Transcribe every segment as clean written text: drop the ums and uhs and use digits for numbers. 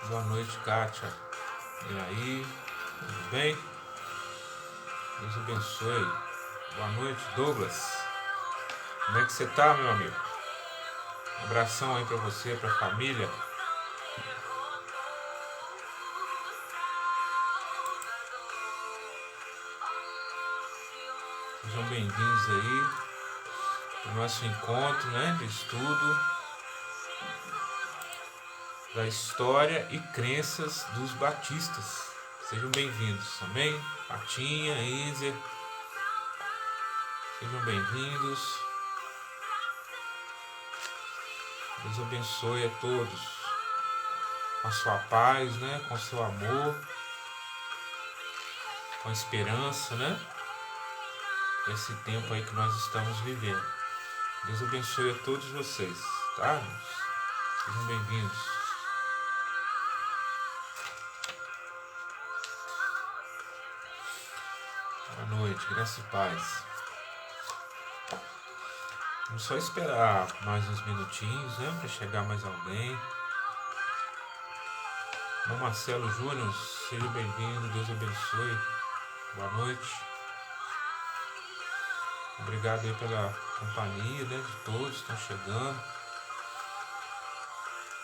Boa noite, Kátia. E aí, tudo bem? Deus abençoe. Boa noite, Douglas. Como é que você tá, meu amigo? Um abração aí pra você, pra família. Sejam bem-vindos aí pro nosso encontro, né, de estudo da história e crenças dos batistas. Sejam bem-vindos, amém? Patinha, Enzer, sejam bem-vindos. Deus abençoe a todos com a sua paz, né? Com o seu amor, com a esperança, né? Esse tempo aí que nós estamos vivendo. Deus abençoe a todos vocês, tá, irmãos? Sejam bem-vindos. Boa noite, graça e paz. Vamos só esperar mais uns minutinhos, né? Para chegar mais alguém. Irmão Marcelo Júnior, seja bem-vindo, Deus abençoe. Boa noite. Obrigado aí pela companhia, né? De todos que estão chegando.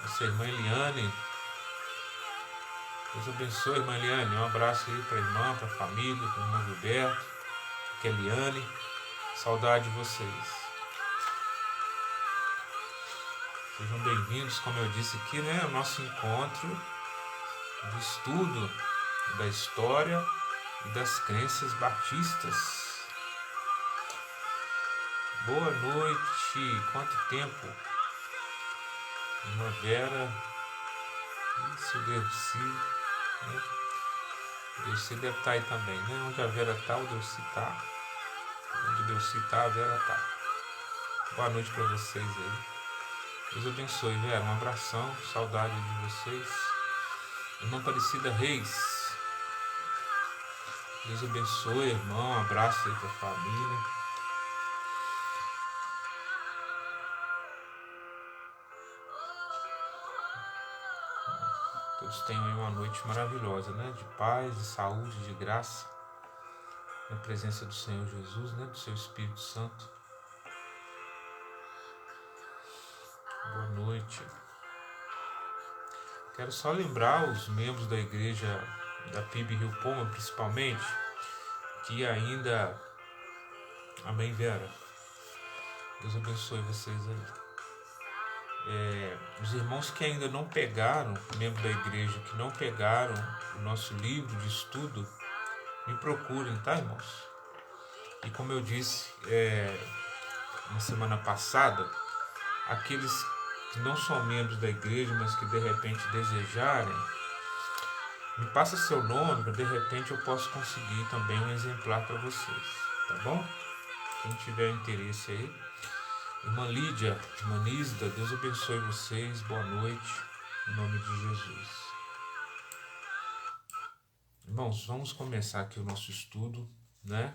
Nossa irmã Eliane. Deus abençoe, irmã Eliane. Um abraço aí para a irmã, para a família, para o irmão Gilberto, para a Eliane. Saudade de vocês. Sejam bem-vindos, como eu disse aqui, né? O nosso encontro de estudo da história e das crenças batistas. Boa noite, quanto tempo? Irmã Vera, isso, Dercy, né? Dercy deve estar aí também, né? Onde a Vera está, o Dercy está. Onde o Dercy está, a Vera está. Boa noite para vocês aí. Deus abençoe, Vera. Um abração, saudade de vocês. Irmã Aparecida Reis. Deus abençoe, irmão. Um abraço aí para a família. Todos tenham aí uma noite maravilhosa, né? De paz, de saúde, de graça. Na presença do Senhor Jesus, né? Do seu Espírito Santo. Boa noite. Quero só lembrar os membros da igreja da PIB Rio Poma, principalmente, que ainda... Amém, Vera? Deus abençoe vocês aí. Os irmãos que ainda não pegaram, membros da igreja que não pegaram o nosso livro de estudo, me procurem, tá, irmãos? E como eu disse na semana passada, aqueles que não são membros da igreja, mas que de repente desejarem, me passa seu nome, para de repente eu posso conseguir também um exemplar para vocês, tá bom? Quem tiver interesse aí. Irmã Lídia, irmã Nísida, Deus abençoe vocês, boa noite, em nome de Jesus. Irmãos, vamos começar aqui o nosso estudo, né?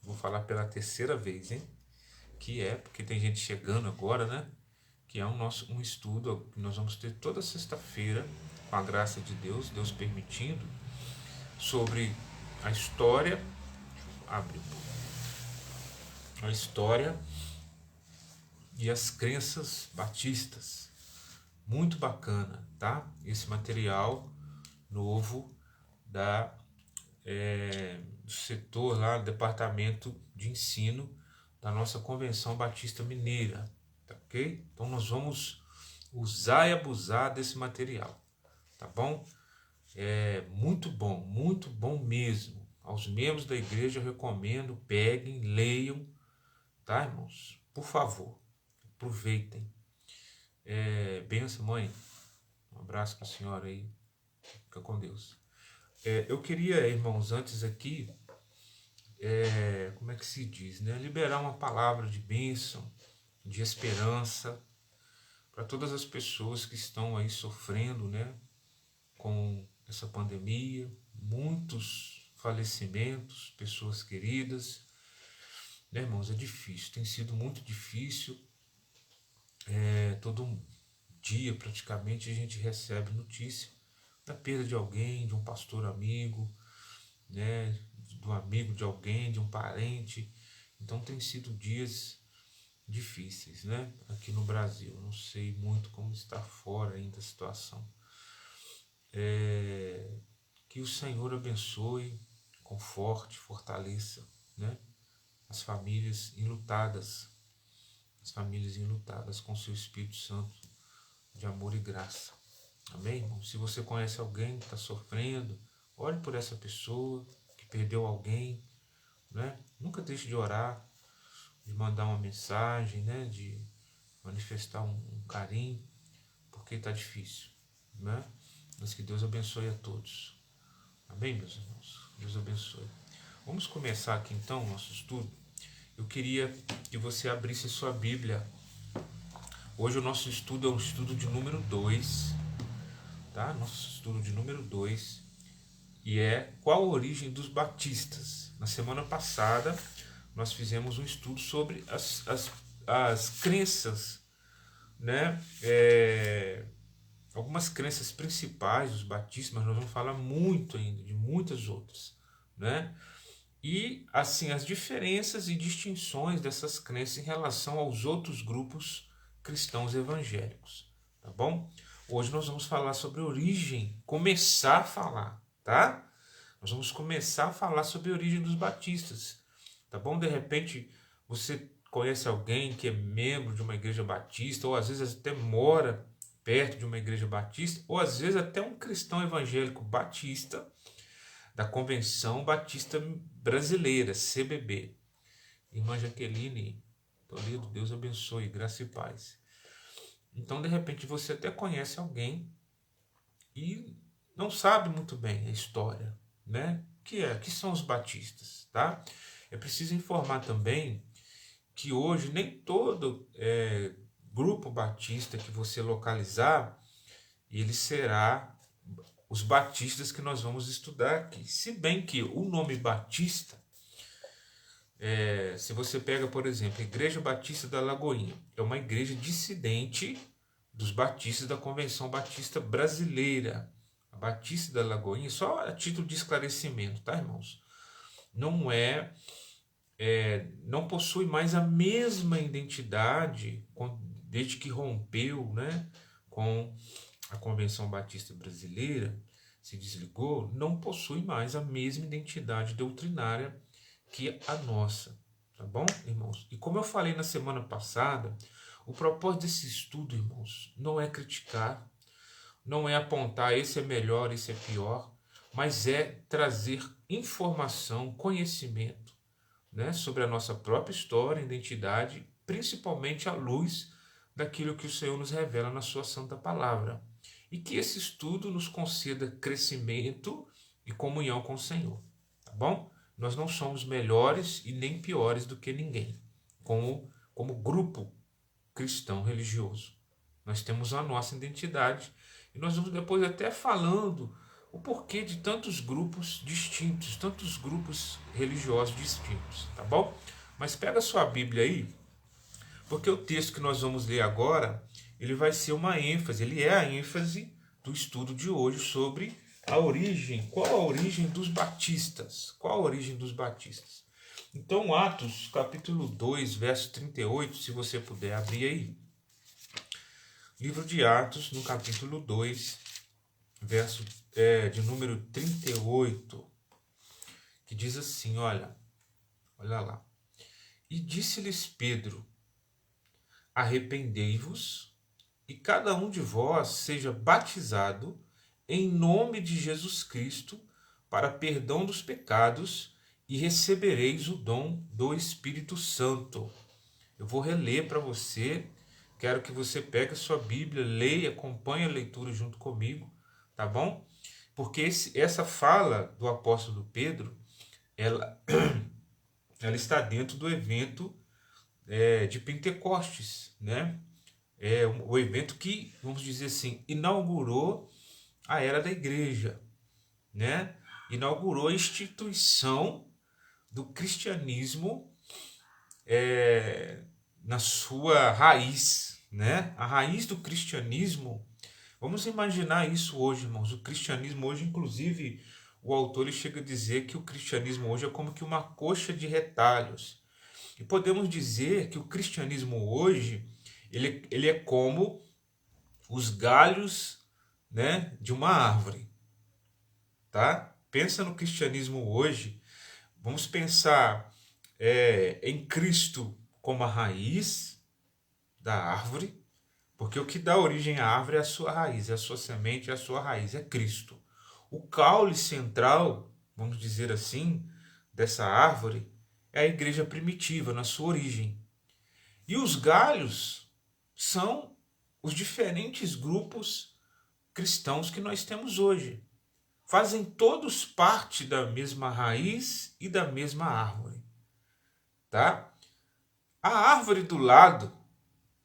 Vou falar pela terceira vez, hein? Porque tem gente chegando agora, né? Que é um estudo que nós vamos ter toda sexta-feira, com a graça de Deus, Deus permitindo, sobre a história, a história e as crenças batistas. Muito bacana, tá? Esse material novo do setor lá, do departamento de ensino da nossa Convenção Batista Mineira, tá ok? Então nós vamos usar e abusar desse material, tá bom? Muito bom mesmo. Aos membros da igreja eu recomendo, peguem, leiam, tá, irmãos? Por favor, aproveitem. Benção, mãe. Um abraço para a senhora aí. Fica com Deus. Eu queria, irmãos, antes aqui, como é que se diz, né? Liberar uma palavra de bênção, de esperança para todas as pessoas que estão aí sofrendo, né? Com essa pandemia, muitos falecimentos, pessoas queridas, né, irmãos? É difícil, tem sido muito difícil. Todo dia praticamente a gente recebe notícia da perda de alguém, de um pastor amigo, né, do amigo de alguém, de um parente. Então tem sido dias difíceis, né, aqui no Brasil. Não sei muito como está fora ainda a situação. Que o Senhor abençoe, conforte, fortaleça, né, as famílias enlutadas com seu Espírito Santo de amor e graça. Amém, irmão? Se você conhece alguém que está sofrendo, ore por essa pessoa que perdeu alguém, né? Nunca deixe de orar, de mandar uma mensagem, né? De manifestar um carinho, porque está difícil, né? Mas que Deus abençoe a todos. Amém, meus irmãos? Deus abençoe. Vamos começar aqui então o nosso estudo. Eu queria que você abrisse sua Bíblia. Hoje o nosso estudo é um estudo de número 2, tá? Nosso estudo de número 2, e é qual a origem dos batistas. Na semana passada nós fizemos um estudo sobre as crenças, né? Algumas crenças principais dos batistas, mas nós vamos falar muito ainda de muitas outras, né? E assim as diferenças e distinções dessas crenças em relação aos outros grupos cristãos evangélicos, tá bom? Hoje nós vamos falar sobre origem, começar a falar, tá? Nós vamos começar a falar sobre a origem dos batistas, tá bom? De repente você conhece alguém que é membro de uma igreja batista, ou às vezes até mora perto de uma igreja batista, ou às vezes até um cristão evangélico batista, da Convenção Batista Brasileira, CBB. Irmã Jaqueline Toledo, Deus abençoe, graça e paz. Então, de repente, você até conhece alguém e não sabe muito bem a história, né? Que são os batistas, tá? É preciso informar também que hoje nem todo grupo batista que você localizar, ele será os batistas que nós vamos estudar aqui. Se bem que o nome Batista, se você pega, por exemplo, a Igreja Batista da Lagoinha, é uma igreja dissidente dos batistas da Convenção Batista Brasileira. A Batista da Lagoinha, só a título de esclarecimento, tá, irmãos? Não possui mais a mesma identidade desde que rompeu, né, com a Convenção Batista Brasileira, se desligou, não possui mais a mesma identidade doutrinária que a nossa, tá bom, irmãos? E como eu falei na semana passada, o propósito desse estudo, irmãos, não é criticar, não é apontar esse é melhor, esse é pior, mas é trazer informação, conhecimento, né, sobre a nossa própria história, identidade, principalmente à luz daquilo que o Senhor nos revela na sua santa palavra. E que esse estudo nos conceda crescimento e comunhão com o Senhor, tá bom? Nós não somos melhores e nem piores do que ninguém, como grupo cristão religioso. Nós temos a nossa identidade e nós vamos depois até falando o porquê de tantos grupos distintos, tantos grupos religiosos distintos, tá bom? Mas pega a sua Bíblia aí, porque o texto que nós vamos ler agora, ele vai ser uma ênfase, ele é a ênfase do estudo de hoje sobre a origem. Qual a origem dos batistas? Qual a origem dos batistas? Então, Atos, capítulo 2, verso 38, se você puder abrir aí. Livro de Atos, no capítulo 2, verso de número 38, que diz assim, olha lá. E disse-lhes Pedro, arrependei-vos e cada um de vós seja batizado em nome de Jesus Cristo para perdão dos pecados e recebereis o dom do Espírito Santo. Eu vou reler para você, quero que você pegue a sua Bíblia, leia, acompanhe a leitura junto comigo, tá bom? Porque essa fala do apóstolo Pedro, ela está dentro do evento de Pentecostes, né? É o evento que, vamos dizer assim, inaugurou a era da igreja, né? Inaugurou a instituição do cristianismo na sua raiz, né? A raiz do cristianismo Vamos imaginar isso hoje, irmãos. O cristianismo hoje, inclusive, o autor ele chega a dizer que o cristianismo hoje é como que uma coxa de retalhos. E podemos dizer que o cristianismo hoje, ele é como os galhos, né, de uma árvore, tá? Pensa no cristianismo hoje, vamos pensar em Cristo como a raiz da árvore, porque o que dá origem à árvore é a sua raiz, é a sua semente, é a sua raiz, é Cristo. O caule central, vamos dizer assim, dessa árvore é a igreja primitiva, na sua origem. E os galhos são os diferentes grupos cristãos que nós temos hoje. Fazem todos parte da mesma raiz e da mesma árvore. Tá? A árvore do lado,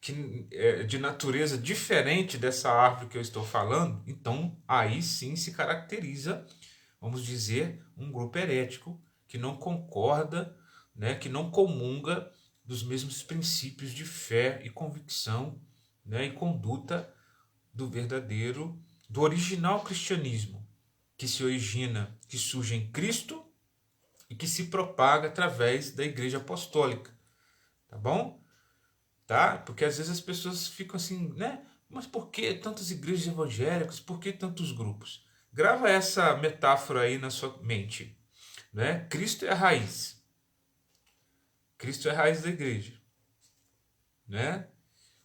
que é de natureza diferente dessa árvore que eu estou falando, então aí sim se caracteriza, vamos dizer, um grupo herético que não concorda, né, que não comunga dos mesmos princípios de fé e convicção, né, e conduta do verdadeiro, do original cristianismo, que se origina, que surge em Cristo e que se propaga através da igreja apostólica. Tá bom? Tá? Porque às vezes as pessoas ficam assim, né? Mas por que tantas igrejas evangélicas? Por que tantos grupos? Grava essa metáfora aí na sua mente, né? Cristo é a raiz. Cristo é a raiz da igreja, né?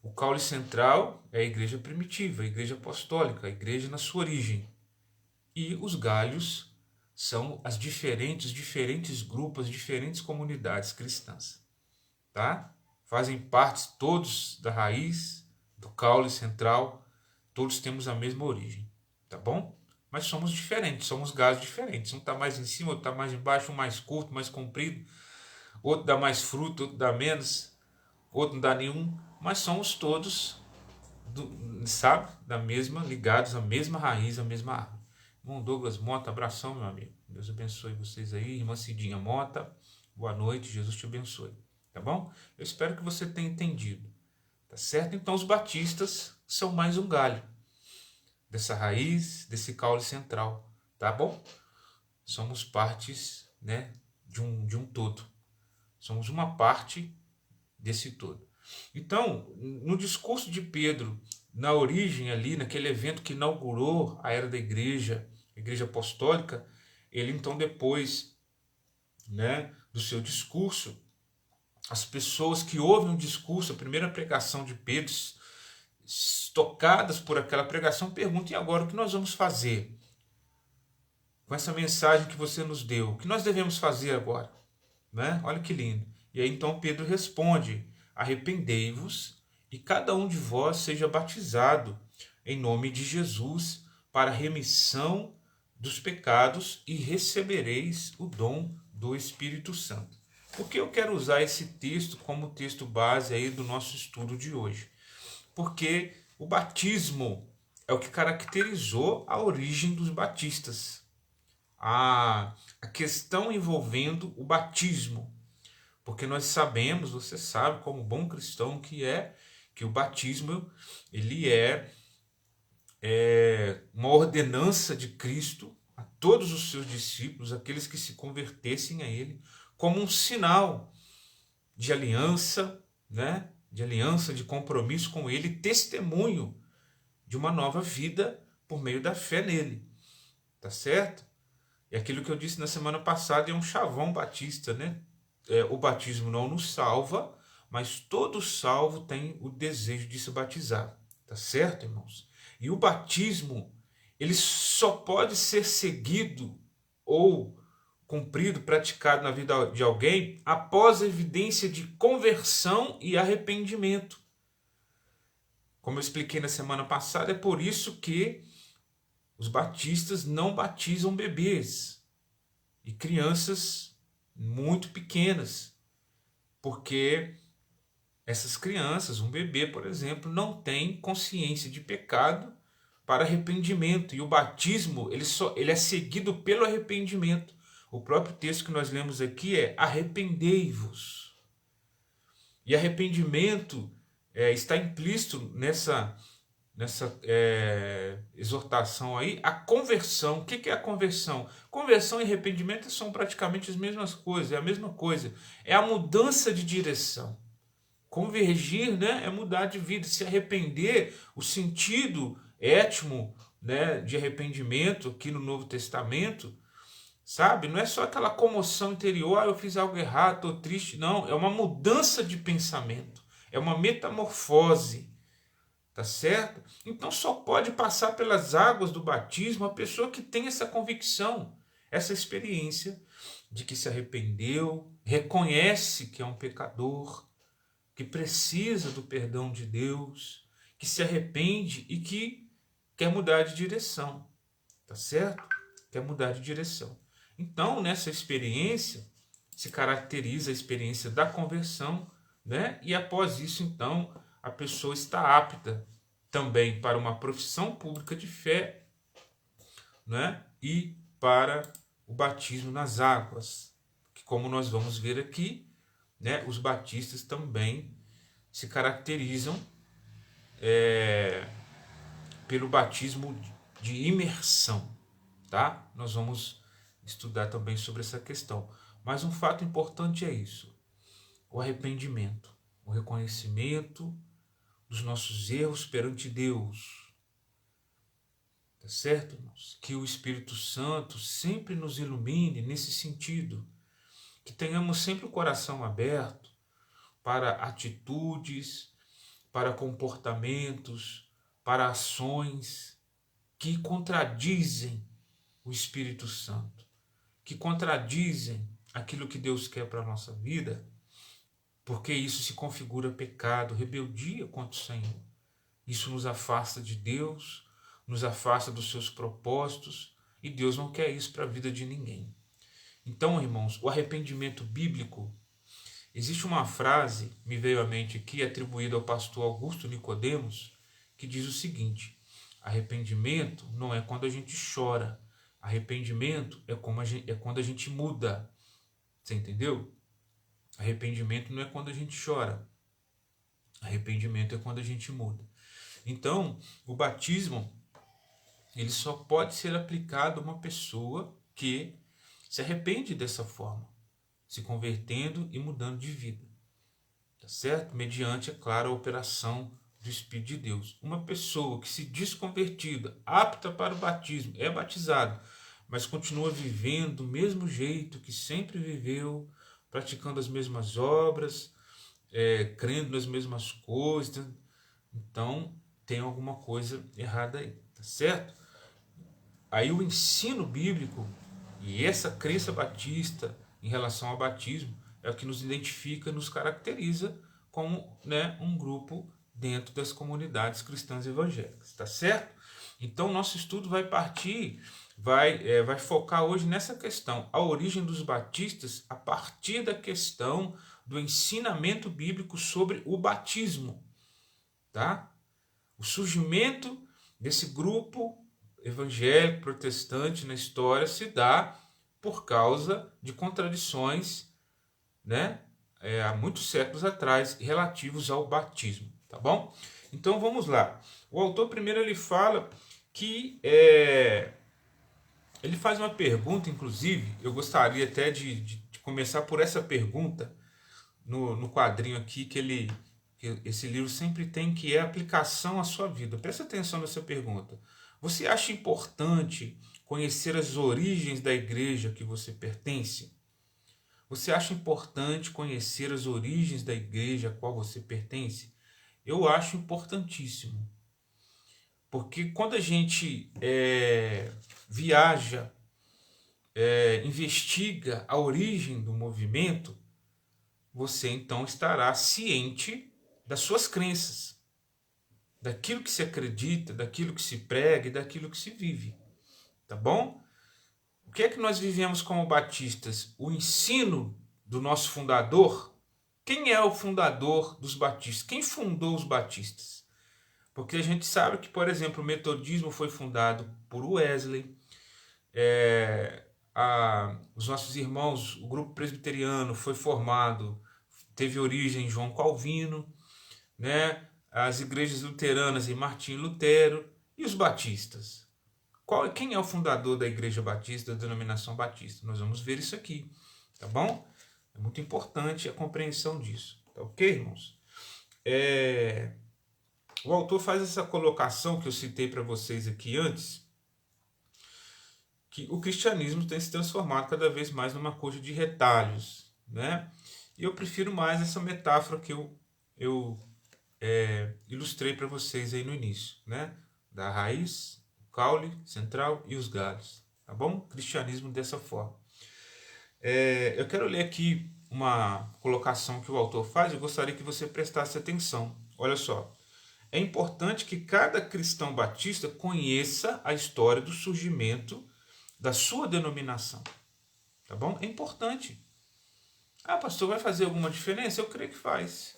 O caule central é a igreja primitiva, a igreja apostólica, a igreja na sua origem. E os galhos são os diferentes grupos, diferentes comunidades cristãs, tá? Fazem parte todos da raiz, do caule central, todos temos a mesma origem, tá bom? Mas somos diferentes, somos galhos diferentes. Um está mais em cima, outro está mais embaixo, um mais curto, mais comprido, outro dá mais fruto, outro dá menos, outro não dá nenhum, mas somos todos, sabe, da mesma, ligados à mesma raiz, à mesma árvore. Irmão Douglas Mota, abração, meu amigo. Deus abençoe vocês aí. Irmã Cidinha Mota, boa noite, Jesus te abençoe. Tá bom? Eu espero que você tenha entendido. Tá certo? Então os batistas são mais um galho dessa raiz, desse caule central. Tá bom? Somos partes, né, de um todo. Somos uma parte desse todo. Então, no discurso de Pedro, na origem ali, naquele evento que inaugurou a era da igreja, a igreja apostólica, ele então depois, né, do seu discurso, as pessoas que ouvem o discurso, a primeira pregação de Pedro, tocadas por aquela pregação, perguntam: e agora o que nós vamos fazer com essa mensagem que você nos deu? O que nós devemos fazer agora? Né? Olha que lindo. E aí então Pedro responde: arrependei-vos e cada um de vós seja batizado em nome de Jesus para remissão dos pecados e recebereis o dom do Espírito Santo. Por que eu quero usar esse texto como texto base aí do nosso estudo de hoje? Porque o batismo é o que caracterizou a origem dos batistas. A questão envolvendo o batismo. Porque nós sabemos, você sabe como bom cristão que o batismo ele é uma ordenança de Cristo a todos os seus discípulos, aqueles que se convertessem a ele, como um sinal de aliança, né? De aliança, de compromisso com ele, testemunho de uma nova vida por meio da fé nele. Tá certo? É aquilo que eu disse na semana passada, é um chavão batista, né? O batismo não nos salva, mas todo salvo tem o desejo de se batizar. Tá certo, irmãos? E o batismo, ele só pode ser seguido ou cumprido, praticado na vida de alguém após a evidência de conversão e arrependimento. Como eu expliquei na semana passada, é por isso que os batistas não batizam bebês e crianças muito pequenas, porque essas crianças, um bebê, por exemplo, não tem consciência de pecado para arrependimento, e o batismo ele é seguido pelo arrependimento. O próprio texto que nós lemos aqui é: arrependei-vos. E arrependimento está implícito nessa exortação aí, a conversão. O que é a conversão? Conversão e arrependimento são praticamente as mesmas coisas, é a mesma coisa. É a mudança de direção. Convergir, né, é mudar de vida. Se arrepender, o sentido étimo, né, de arrependimento aqui no Novo Testamento, sabe? Não é só aquela comoção interior, eu fiz algo errado, estou triste. Não, é uma mudança de pensamento. É uma metamorfose. Tá certo? Então só pode passar pelas águas do batismo a pessoa que tem essa convicção, essa experiência de que se arrependeu, reconhece que é um pecador, que precisa do perdão de Deus, que se arrepende e que quer mudar de direção. Tá certo? Quer mudar de direção. Então, nessa experiência, se caracteriza a experiência da conversão, né? E após isso, então, a pessoa está apta também para uma profissão pública de fé, né? E para o batismo nas águas, que como nós vamos ver aqui, né? Os batistas também se caracterizam pelo batismo de imersão, tá? Nós vamos estudar também sobre essa questão. Mas um fato importante é isso: o arrependimento, o reconhecimento dos nossos erros perante Deus. Tá certo, irmãos? Que o Espírito Santo sempre nos ilumine nesse sentido. Que tenhamos sempre o coração aberto para atitudes, para comportamentos, para ações que contradizem o Espírito Santo, que contradizem aquilo que Deus quer para a nossa vida, porque isso se configura pecado, rebeldia contra o Senhor. Isso nos afasta de Deus, nos afasta dos seus propósitos, e Deus não quer isso para a vida de ninguém. Então, irmãos, o arrependimento bíblico, existe uma frase, me veio à mente aqui, atribuída ao pastor Augusto Nicodemos, que diz o seguinte: arrependimento não é quando a gente chora, arrependimento é quando a gente muda. Você entendeu? Arrependimento não é quando a gente chora, arrependimento é quando a gente muda. Então, o batismo, ele só pode ser aplicado a uma pessoa que se arrepende dessa forma, se convertendo e mudando de vida. Tá certo? Mediante, é claro, a operação do Espírito de Deus. Uma pessoa que se diz convertida, apta para o batismo, é batizado, mas continua vivendo do mesmo jeito que sempre viveu, praticando as mesmas obras, crendo nas mesmas coisas, então tem alguma coisa errada aí, tá certo? Aí o ensino bíblico e essa crença batista em relação ao batismo é o que nos identifica, nos caracteriza como, né, um grupo dentro das comunidades cristãs evangélicas, tá certo? Então nosso estudo vai partir, vai focar hoje nessa questão, a origem dos batistas a partir da questão do ensinamento bíblico sobre o batismo, tá? O surgimento desse grupo evangélico protestante na história se dá por causa de contradições, né, há muitos séculos atrás, relativos ao batismo, tá bom? Então vamos lá. O autor primeiro ele fala que ele faz uma pergunta, inclusive, eu gostaria até de começar por essa pergunta no quadrinho aqui que esse livro sempre tem, que é a aplicação à sua vida. Presta atenção nessa pergunta. Você acha importante conhecer as origens da igreja que você pertence? Você acha importante conhecer as origens da igreja a qual você pertence? Eu acho importantíssimo. Porque quando a gente viaja, investiga a origem do movimento, você então estará ciente das suas crenças, daquilo que se acredita, daquilo que se prega e daquilo que se vive. Tá bom? O que é que nós vivemos como batistas? O ensino do nosso fundador. Quem é o fundador dos batistas? Quem fundou os batistas? Porque a gente sabe que, por exemplo, o metodismo foi fundado por Wesley, os nossos irmãos, o grupo presbiteriano foi formado, teve origem em João Calvino, né? as igrejas luteranas em Martim Lutero e os batistas. Quem é o fundador da igreja batista, da denominação batista? Nós vamos ver isso aqui, tá bom? É muito importante a compreensão disso, tá ok, irmãos? O autor faz essa colocação que eu citei para vocês aqui antes, que o cristianismo tem se transformado cada vez mais numa coisa de retalhos, né? E eu prefiro mais essa metáfora que eu ilustrei para vocês aí no início, né? Da raiz, o caule central e os galhos, tá bom? Cristianismo dessa forma. Eu quero ler aqui uma colocação que o autor faz e gostaria que você prestasse atenção. Olha só. É importante que cada cristão batista conheça a história do surgimento da sua denominação. Tá bom? É importante. Ah, pastor, vai fazer alguma diferença? Eu creio que faz.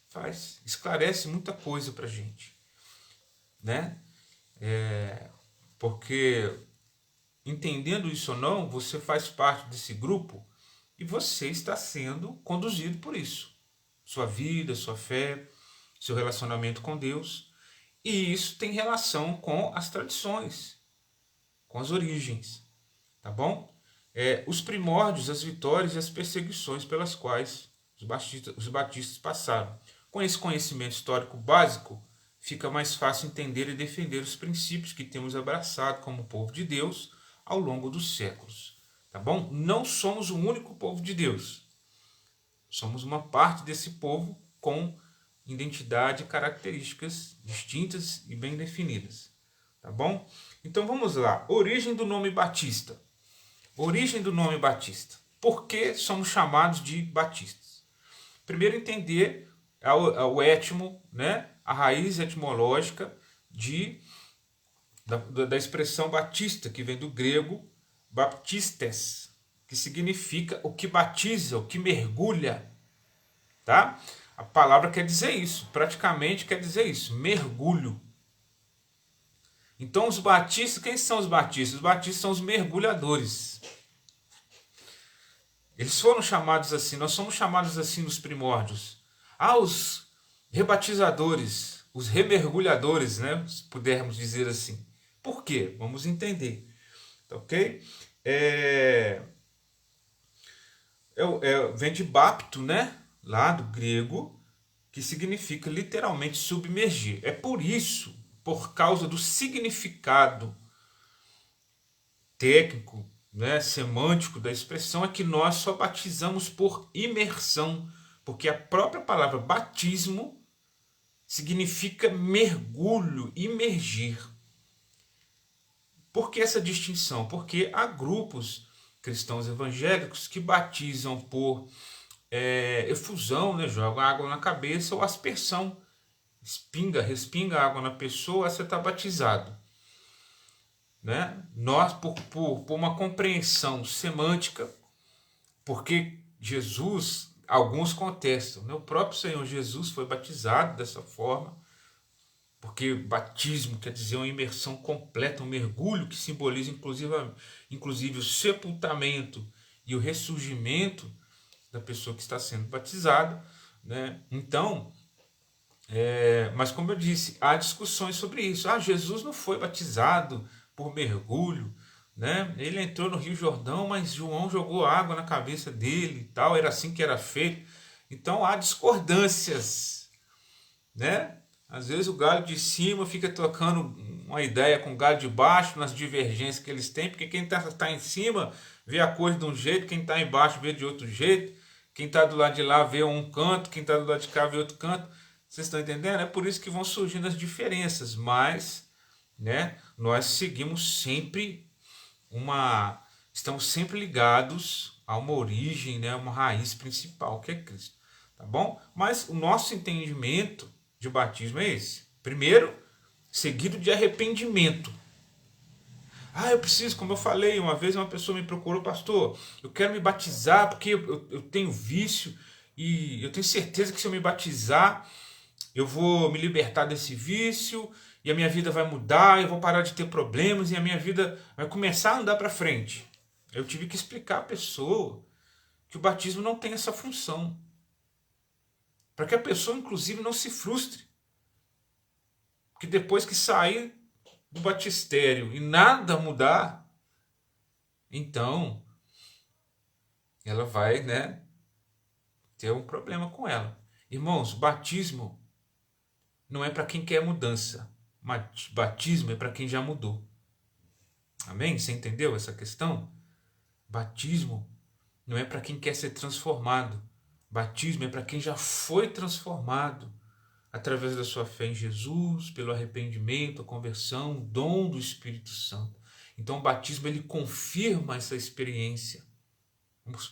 Faz. Esclarece muita coisa pra gente. Né? Porque entendendo isso ou não, você faz parte desse grupo e você está sendo conduzido por isso. Sua vida, sua fé, seu relacionamento com Deus. E isso tem relação com as tradições, com as origens. Tá bom? Os primórdios, as vitórias e as perseguições pelas quais os batistas passaram. Com esse conhecimento histórico básico, fica mais fácil entender e defender os princípios que temos abraçado como povo de Deus ao longo dos séculos. Tá bom? Não somos o único povo de Deus. Somos uma parte desse povo com identidade e características distintas e bem definidas. Tá bom? Então vamos lá. Origem do nome Batista. Origem do nome Batista. Por que somos chamados de batistas? Primeiro entender o étimo, né? A raiz etimológica da expressão batista, que vem do grego baptistes, que significa o que batiza, o que mergulha. Tá? A palavra quer dizer isso, praticamente quer dizer isso, mergulho. Então os batistas, quem são os batistas? Os batistas são os mergulhadores. Eles foram chamados assim, nós somos chamados assim nos primórdios. Os rebatizadores, os remergulhadores, né? Se pudermos dizer assim. Por quê? Vamos entender. Ok? Vem de bapto, né? Lá do grego, que significa literalmente submergir. É por isso, por causa do significado técnico, né, semântico da expressão, é que nós só batizamos por imersão, porque a própria palavra batismo significa mergulho, imergir. Por que essa distinção? Porque há grupos cristãos evangélicos que batizam por efusão, né? Jogam água na cabeça, ou aspersão, respinga água na pessoa, você está batizado. Né? Nós, por uma compreensão semântica, porque Jesus, alguns contestam, né? O próprio Senhor Jesus foi batizado dessa forma, porque batismo quer dizer uma imersão completa, um mergulho que simboliza inclusive o sepultamento e o ressurgimento da pessoa que está sendo batizada, né? Então, mas como eu disse, há discussões sobre isso. Jesus não foi batizado por mergulho, né? Ele entrou no Rio Jordão, mas João jogou água na cabeça dele e tal, era assim que era feito. Então há discordâncias, né? Às vezes o galho de cima fica tocando uma ideia com o galho de baixo, nas divergências que eles têm, porque quem está em cima vê a coisa de um jeito, quem está embaixo vê de outro jeito, quem está do lado de lá vê um canto, quem está do lado de cá vê outro canto. Vocês estão entendendo? É por isso que vão surgindo as diferenças, mas, né, nós seguimos sempre estamos sempre ligados a uma origem, né, uma raiz principal, que é Cristo. Tá bom? Mas o nosso entendimento de batismo é esse. Primeiro, seguido de arrependimento. Eu preciso, como eu falei, uma vez uma pessoa me procurou, pastor, eu quero me batizar porque eu tenho vício e eu tenho certeza que se eu me batizar, eu vou me libertar desse vício e a minha vida vai mudar, eu vou parar de ter problemas e a minha vida vai começar a andar para frente. Eu tive que explicar à pessoa que o batismo não tem essa função. Para que a pessoa, inclusive, não se frustre. que depois que sair do batistério e nada mudar, então ela vai, né, ter um problema com ela. Irmãos, batismo não é para quem quer mudança. Batismo é para quem já mudou. Amém? Você entendeu essa questão? Batismo não é para quem quer ser transformado. Batismo é para quem já foi transformado através da sua fé em Jesus, pelo arrependimento, a conversão, o dom do Espírito Santo. Então o batismo ele confirma essa experiência.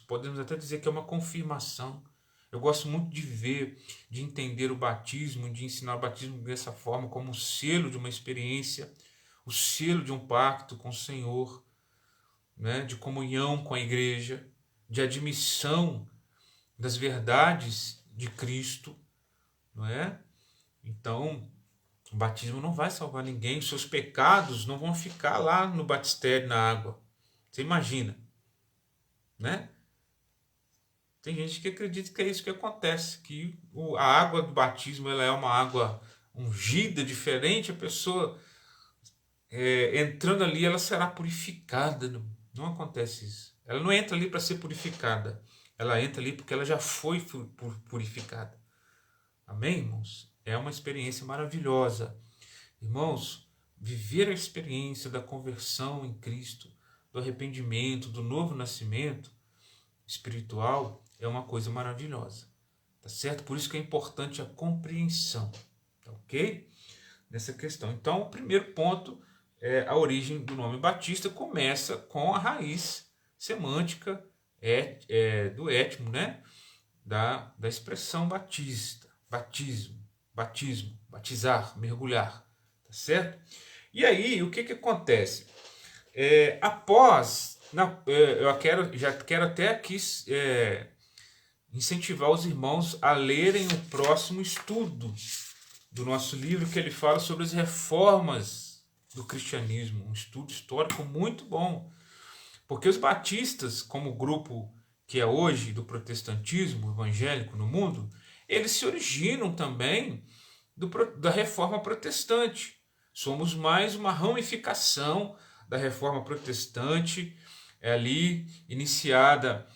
Podemos até dizer que é uma confirmação. Eu gosto muito de ver, de entender o batismo, de ensinar o batismo dessa forma, como um selo de uma experiência, o selo de um pacto com o Senhor, né, de comunhão com a igreja, de admissão das verdades de Cristo, não é? Então, o batismo não vai salvar ninguém, os seus pecados não vão ficar lá no batistério, na água. Você imagina, né? Tem gente que acredita que é isso que acontece, que a água do batismo ela é uma água ungida, diferente, a pessoa entrando ali ela será purificada. Não acontece isso. Ela não entra ali para ser purificada, ela entra ali porque ela já foi purificada. Amém, irmãos? É uma experiência maravilhosa. Irmãos, viver a experiência da conversão em Cristo, do arrependimento, do novo nascimento espiritual é uma coisa maravilhosa. Tá certo? Por isso que é importante a compreensão. Tá ok? Nessa questão. Então, o primeiro ponto é a origem do nome Batista começa com a raiz semântica do étimo, né? Da expressão batista, batismo, batizar, mergulhar. Tá certo? E aí, o que acontece? Já quero até aqui incentivar os irmãos a lerem o próximo estudo do nosso livro, que ele fala sobre as reformas do cristianismo, um estudo histórico muito bom, porque os batistas, como grupo que é hoje do protestantismo evangélico no mundo, eles se originam também da reforma protestante. Somos mais uma ramificação da reforma protestante, ali iniciada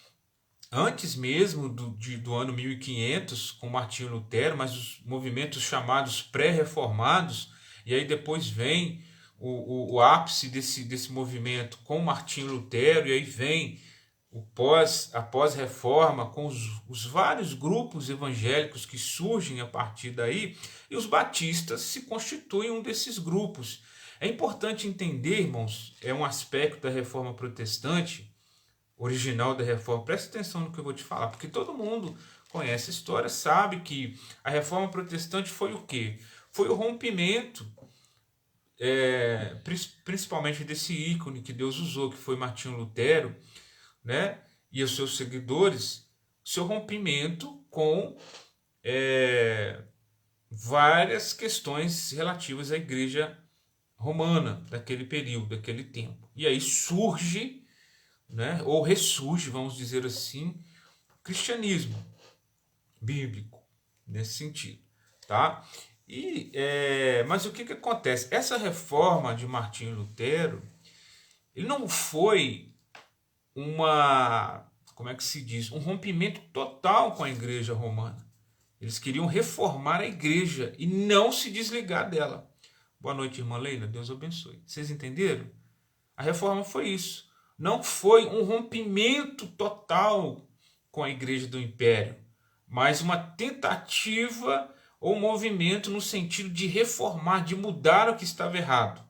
antes mesmo do ano 1500 com Martinho Lutero, mas os movimentos chamados pré-reformados, e aí depois vem o ápice desse movimento com Martinho Lutero, e aí vem a pós-reforma com os vários grupos evangélicos que surgem a partir daí, e os batistas se constituem um desses grupos. É importante entender, irmãos, é um aspecto da reforma protestante, original da reforma. Preste atenção no que eu vou te falar, porque todo mundo conhece a história, sabe que a reforma protestante foi o quê? Foi o rompimento, principalmente desse ícone que Deus usou, que foi Martinho Lutero, né? E os seus seguidores, seu rompimento com várias questões relativas à igreja romana daquele período, daquele tempo. E aí surge, né, ou ressurge, vamos dizer assim, o cristianismo bíblico, nesse sentido. Tá? Mas o que acontece? Essa reforma de Martinho Lutero, ele não foi como é que se diz? Um rompimento total com a igreja romana. Eles queriam reformar a igreja e não se desligar dela. Boa noite, irmã Leila. Deus abençoe. Vocês entenderam? A reforma foi isso. Não foi um rompimento total com a igreja do império, mas uma tentativa ou movimento no sentido de reformar, de mudar o que estava errado.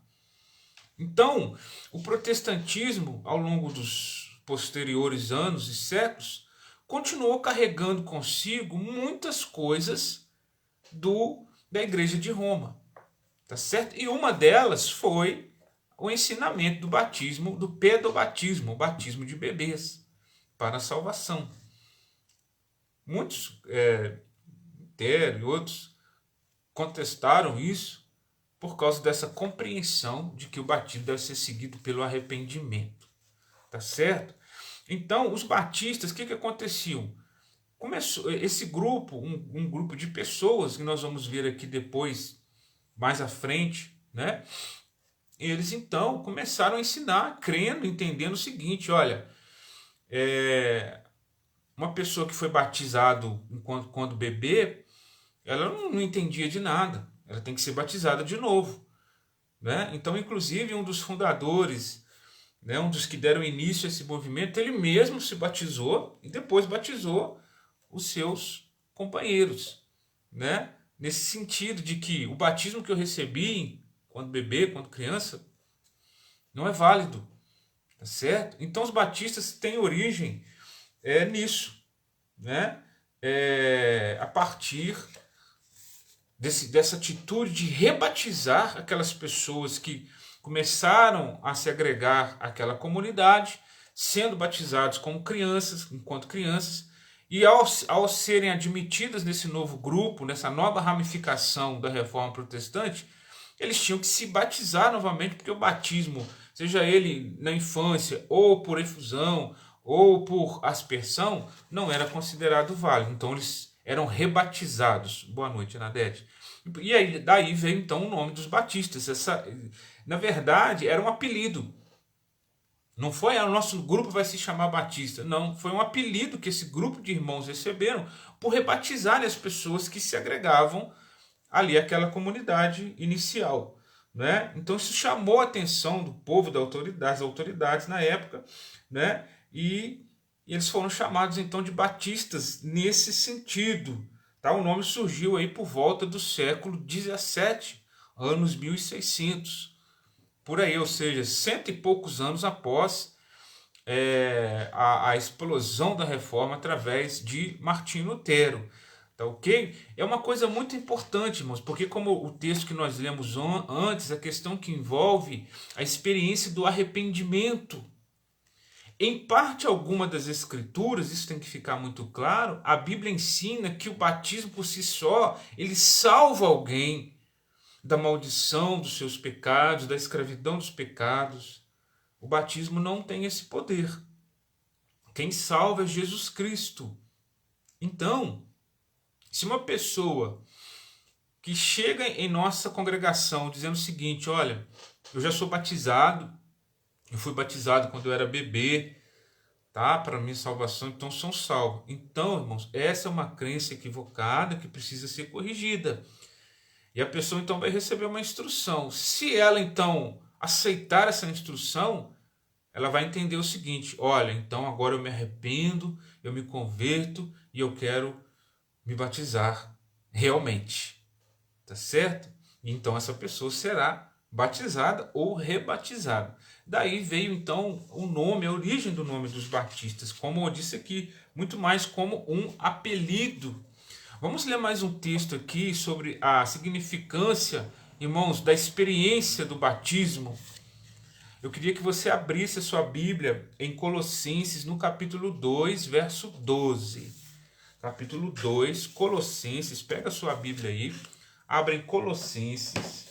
Então, o protestantismo, ao longo dos posteriores anos e séculos, continuou carregando consigo muitas coisas da igreja de Roma. Tá certo? E uma delas foi o ensinamento do batismo, do pedobatismo, o batismo de bebês, para a salvação. Muitos, Lutero e outros, contestaram isso por causa dessa compreensão de que o batismo deve ser seguido pelo arrependimento. Tá certo? Então, os batistas, o que aconteciam? Começou esse grupo, um grupo de pessoas, que nós vamos ver aqui depois, mais à frente, né? Eles então começaram a ensinar, crendo, entendendo o seguinte: olha, uma pessoa que foi batizado quando bebê, ela não entendia de nada, ela tem que ser batizada de novo, né? Então, inclusive, um dos fundadores, né, um dos que deram início a esse movimento, ele mesmo se batizou e depois batizou os seus companheiros, né? Nesse sentido de que o batismo que eu recebi quando bebê, quando criança, não é válido, tá certo? Então os batistas têm origem nisso, né? A partir dessa atitude de rebatizar aquelas pessoas que começaram a se agregar àquela comunidade, sendo batizados como crianças, enquanto crianças, e ao serem admitidas nesse novo grupo, nessa nova ramificação da Reforma Protestante, eles tinham que se batizar novamente, porque o batismo, seja ele na infância, ou por efusão, ou por aspersão, não era considerado válido. Então eles eram rebatizados. Boa noite, Nadete. E aí, daí veio então o nome dos batistas. Na verdade, era um apelido. Não foi o nosso grupo vai se chamar Batista. Não, foi um apelido que esse grupo de irmãos receberam por rebatizar as pessoas que se agregavam ali àquela comunidade inicial, né? Então isso chamou a atenção do povo, das autoridades na época, né? E eles foram chamados então de batistas nesse sentido. Tá? O nome surgiu aí por volta do século 17, anos 1600, por aí, ou seja, 100 e poucos anos após a explosão da reforma através de Martinho Lutero. Tá ok? É uma coisa muito importante, irmãos, porque como o texto que nós lemos antes, a questão que envolve a experiência do arrependimento. Em parte alguma das escrituras, isso tem que ficar muito claro, a Bíblia ensina que o batismo por si só, ele salva alguém da maldição dos seus pecados, da escravidão dos pecados. O batismo não tem esse poder. Quem salva é Jesus Cristo. Então, se uma pessoa que chega em nossa congregação dizendo o seguinte: olha, eu já sou batizado, eu fui batizado quando eu era bebê, tá? Para minha salvação, então sou salvo. Então, irmãos, essa é uma crença equivocada que precisa ser corrigida. E a pessoa então vai receber uma instrução. Se ela então aceitar essa instrução, ela vai entender o seguinte: olha, então agora eu me arrependo, eu me converto e eu quero me batizar realmente. Tá certo? Então essa pessoa será batizada ou rebatizada. Daí veio então o nome, a origem do nome dos batistas, como eu disse aqui, muito mais como um apelido. Vamos ler mais um texto aqui sobre a significância, irmãos, da experiência do batismo. Eu queria que você abrisse a sua Bíblia em Colossenses, no capítulo 2, verso 12. Capítulo 2, Colossenses, pega a sua Bíblia aí, abra em Colossenses,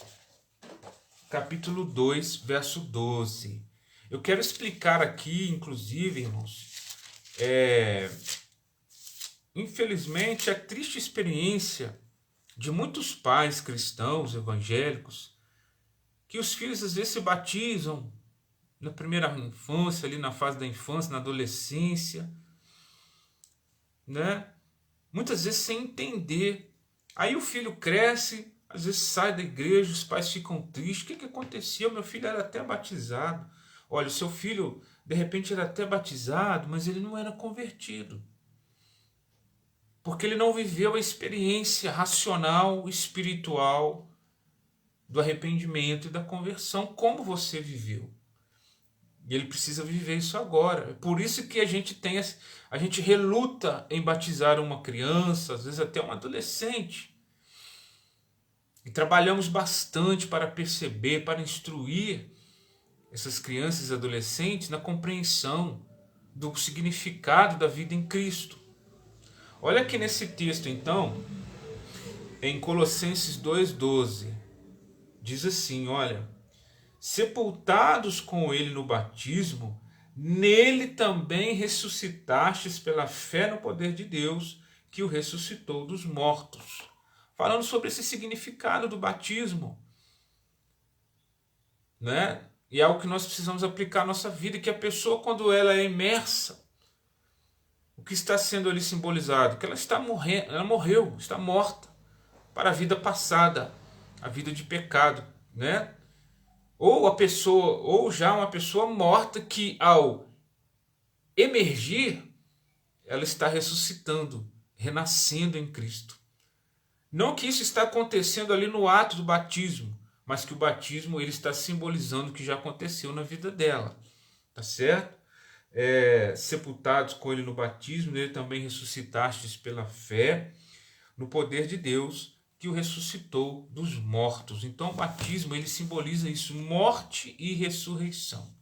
capítulo 2, verso 12. Eu quero explicar aqui, inclusive, irmãos, infelizmente, a triste experiência de muitos pais cristãos, evangélicos, que os filhos às vezes se batizam na primeira infância, ali na fase da infância, na adolescência, né? Muitas vezes sem entender. Aí o filho cresce, às vezes sai da igreja, os pais ficam tristes. O que aconteceu? Meu filho era até batizado. Olha, o seu filho, de repente, era até batizado, mas ele não era convertido. Porque ele não viveu a experiência racional, espiritual do arrependimento e da conversão como você viveu. E ele precisa viver isso agora. É por isso que a gente reluta em batizar uma criança, às vezes até um adolescente. E trabalhamos bastante para perceber, para instruir essas crianças e adolescentes na compreensão do significado da vida em Cristo. Olha aqui nesse texto, então, em Colossenses 2,12, diz assim, olha: sepultados com ele no batismo, nele também ressuscitastes pela fé no poder de Deus, que o ressuscitou dos mortos. falando sobre esse significado do batismo, né? E é algo que nós precisamos aplicar à nossa vida, que a pessoa, quando ela é imersa, o que está sendo ali simbolizado? Que ela está morrendo, ela morreu, está morta para a vida passada, a vida de pecado, né? Ou a pessoa, ou já uma pessoa morta que ao emergir, ela está ressuscitando, renascendo em Cristo. Não que isso está acontecendo ali no ato do batismo, mas que o batismo ele está simbolizando o que já aconteceu na vida dela, tá certo? Sepultados com ele no batismo, nele também ressuscitastes pela fé no poder de Deus que o ressuscitou dos mortos. Então o batismo ele simboliza isso, morte e ressurreição.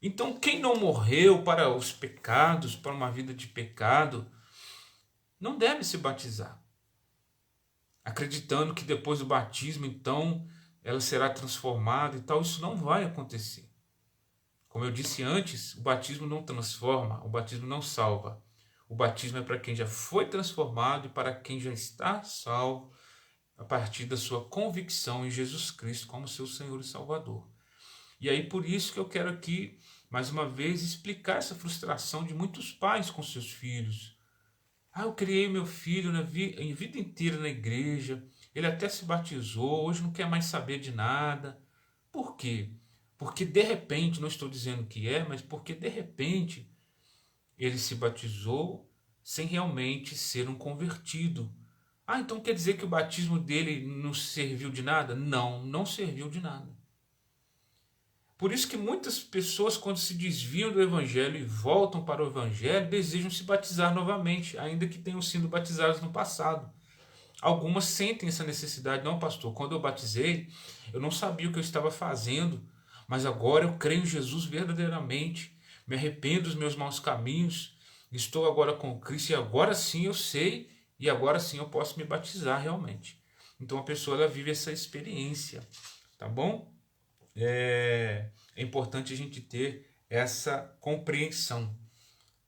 Então quem não morreu para os pecados, para uma vida de pecado, não deve se batizar, acreditando que depois do batismo então ela será transformada e tal. Isso não vai acontecer. Como eu disse antes, o batismo não transforma, o batismo não salva. O batismo é para quem já foi transformado e para quem já está salvo a partir da sua convicção em Jesus Cristo como seu Senhor e Salvador. E aí por isso que eu quero aqui, mais uma vez, explicar essa frustração de muitos pais com seus filhos. Eu criei meu filho a vida inteira na igreja, ele até se batizou, hoje não quer mais saber de nada. Por quê? Porque de repente, não estou dizendo que mas porque de repente ele se batizou sem realmente ser um convertido. Então quer dizer que o batismo dele não serviu de nada? Não, não serviu de nada. Por isso que muitas pessoas, quando se desviam do Evangelho e voltam para o Evangelho, desejam se batizar novamente, ainda que tenham sido batizados no passado. Algumas sentem essa necessidade. Não, pastor, quando eu batizei, eu não sabia o que eu estava fazendo, mas agora eu creio em Jesus verdadeiramente, me arrependo dos meus maus caminhos, estou agora com Cristo e agora sim eu sei e agora sim eu posso me batizar realmente. Então a pessoa ela vive essa experiência, tá bom? É importante a gente ter essa compreensão.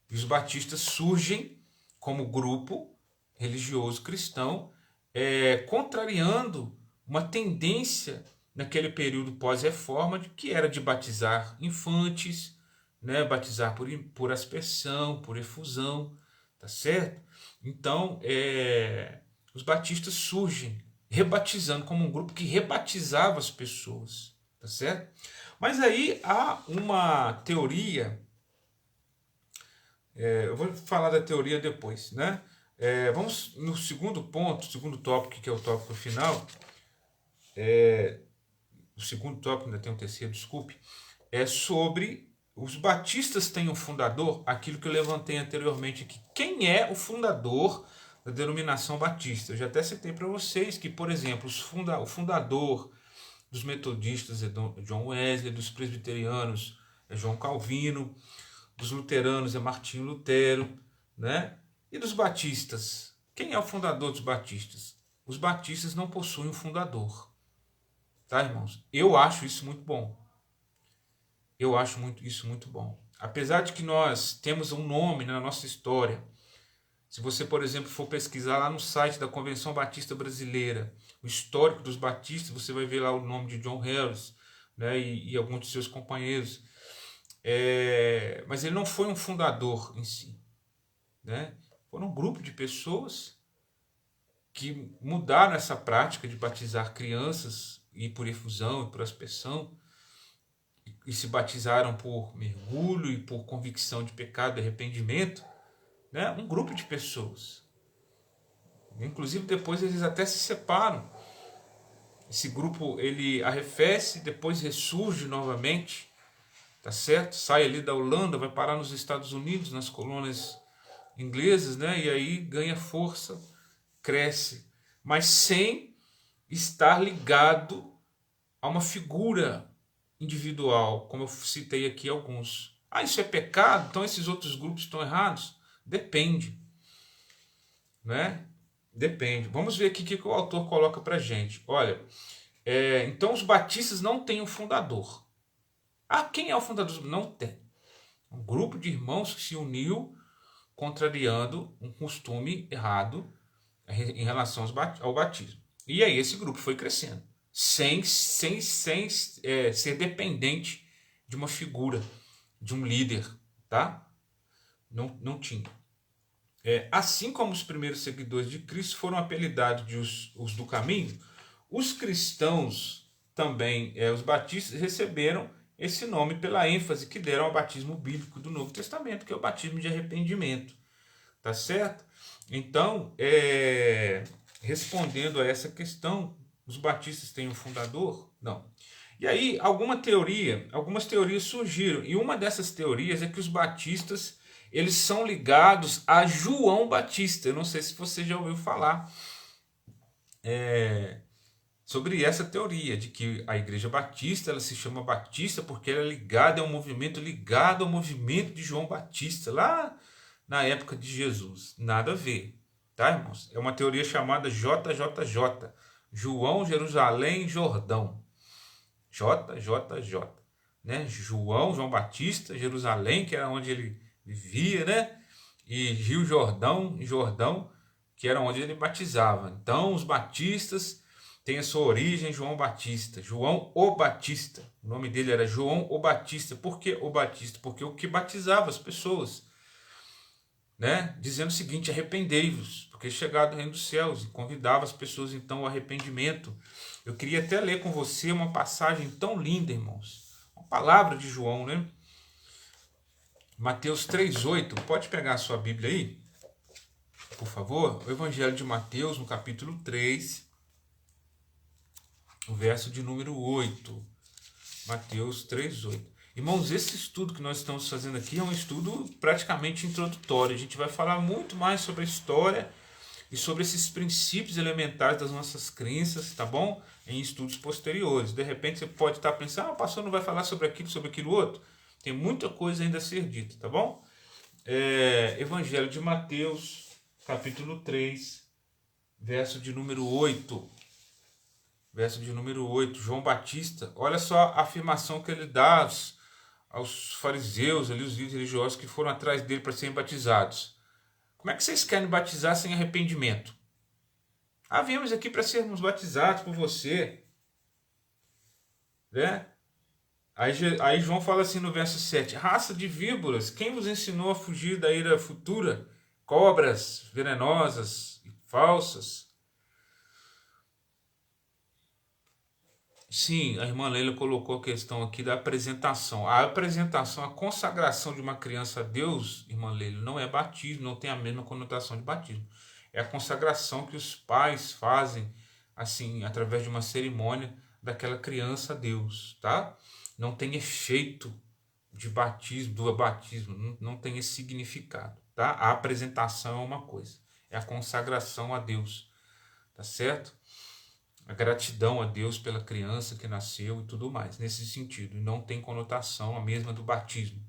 E os batistas surgem como grupo religioso cristão, contrariando uma tendência naquele período pós-reforma que era de batizar infantes, né, batizar por aspersão, por efusão, tá certo? Então, os batistas surgem rebatizando como um grupo que rebatizava as pessoas, tá certo? Mas aí há uma teoria, eu vou falar da teoria depois, né? Vamos no segundo ponto, segundo tópico, que é o tópico final. O segundo tópico, ainda tem um terceiro, desculpe, é sobre os batistas têm um fundador, aquilo que eu levantei anteriormente aqui. Quem é o fundador da denominação batista? Eu já até citei para vocês que, por exemplo, o fundador dos metodistas é John Wesley, dos presbiterianos é João Calvino, dos luteranos é Martinho Lutero, né? E dos batistas? Quem é o fundador dos batistas? Os batistas não possuem um fundador. Tá, irmãos? Eu acho isso muito bom. Eu acho isso muito bom. Apesar de que nós temos um nome na nossa história. Se você, por exemplo, for pesquisar lá no site da Convenção Batista Brasileira, o histórico dos batistas, você vai ver lá o nome de John Harris, né, e alguns de seus companheiros. Mas ele não foi um fundador em si, né? Foram um grupo de pessoas que mudaram essa prática de batizar crianças e por efusão e por aspersão e se batizaram por mergulho e por convicção de pecado e arrependimento, né? Um grupo de pessoas. Inclusive depois eles até se separam. Esse grupo ele arrefece, depois ressurge novamente, tá certo? Sai ali da Holanda, vai parar nos Estados Unidos, nas colônias inglesas, né? E aí ganha força, cresce, mas sem estar ligado a uma figura individual, como eu citei aqui alguns. Isso é pecado? Então esses outros grupos estão errados? Depende, né? Depende. Vamos ver aqui o que o autor coloca pra gente. Olha, então os batistas não têm um fundador. Quem é o fundador? Não tem. Um grupo de irmãos que se uniu contrariando um costume errado, em relação ao batismo. E aí esse grupo foi crescendo, sem ser dependente de uma figura, de um líder, tá? Não tinha. Assim como os primeiros seguidores de Cristo foram apelidados de os do caminho, os cristãos também, os batistas, receberam esse nome pela ênfase que deram ao batismo bíblico do Novo Testamento, que é o batismo de arrependimento. Tá certo? Então, respondendo a essa questão, os batistas têm um fundador? Não. E aí, algumas teorias surgiram. E uma dessas teorias é que os batistas, eles são ligados a João Batista. Eu não sei se você já ouviu falar sobre essa teoria, de que a igreja batista, ela se chama batista porque ela é ligada, é um movimento ligado ao movimento de João Batista, lá na época de Jesus. Nada a ver, tá, irmãos? É uma teoria chamada JJJ, João, Jerusalém, Jordão. JJJ, né? João Batista, Jerusalém, que era onde ele vivia, né? E Rio Jordão, que era onde ele batizava. Então, os batistas têm a sua origem em João Batista, João o Batista. O nome dele era João o Batista. Por que o Batista? Porque o que batizava as pessoas, né? Dizendo o seguinte: arrependei-vos, porque chegado o reino dos céus, e convidava as pessoas então ao arrependimento. Eu queria até ler com você uma passagem tão linda, irmãos, uma palavra de João, né? Mateus 3,8, pode pegar a sua Bíblia aí, por favor? O Evangelho de Mateus, no capítulo 3, o verso de número 8. Mateus 3,8. Irmãos, esse estudo que nós estamos fazendo aqui é um estudo praticamente introdutório. A gente vai falar muito mais sobre a história e sobre esses princípios elementares das nossas crenças, tá bom? Em estudos posteriores. De repente você pode estar pensando, o pastor não vai falar sobre aquilo outro. Tem muita coisa ainda a ser dita, tá bom? Evangelho de Mateus, capítulo 3, verso de número 8. Verso de número 8, João Batista. Olha só a afirmação que ele dá aos fariseus, ali, os líderes religiosos que foram atrás dele para serem batizados. Como é que vocês querem batizar sem arrependimento? Viemos aqui para sermos batizados por você. Né? Aí João fala assim no verso 7. Raça de víboras, quem vos ensinou a fugir da ira futura? Cobras venenosas e falsas. Sim, a irmã Leila colocou a questão aqui da apresentação. A apresentação, a consagração de uma criança a Deus, irmã Leila, não é batismo, não tem a mesma conotação de batismo. É a consagração que os pais fazem, assim, através de uma cerimônia daquela criança a Deus, tá? Não tem efeito de batismo, do batismo, não tem esse significado, tá? A apresentação é uma coisa, é a consagração a Deus, tá certo? A gratidão a Deus pela criança que nasceu e tudo mais, nesse sentido. E não tem conotação a mesma do batismo.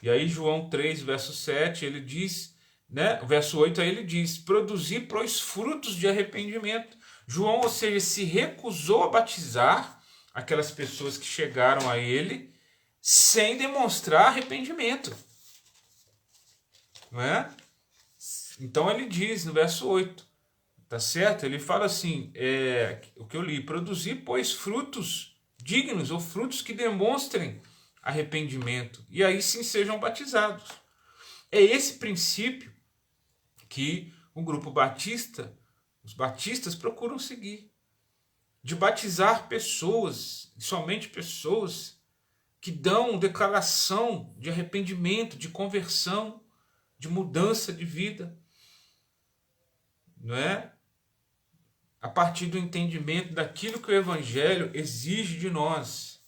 E aí João 3, verso 7, ele diz, né? Verso 8, aí ele diz, produzir, pois, frutos de arrependimento. João, ou seja, se recusou a batizar aquelas pessoas que chegaram a ele sem demonstrar arrependimento. Não é? Então ele diz no verso 8, tá certo? Ele fala assim, o que eu li, produzir, pois, frutos dignos, ou frutos que demonstrem arrependimento, e aí sim sejam batizados. É esse princípio que o grupo batista, os batistas procuram seguir, de batizar pessoas, somente pessoas que dão declaração de arrependimento, de conversão, de mudança de vida, não é? A partir do entendimento daquilo que o Evangelho exige de nós.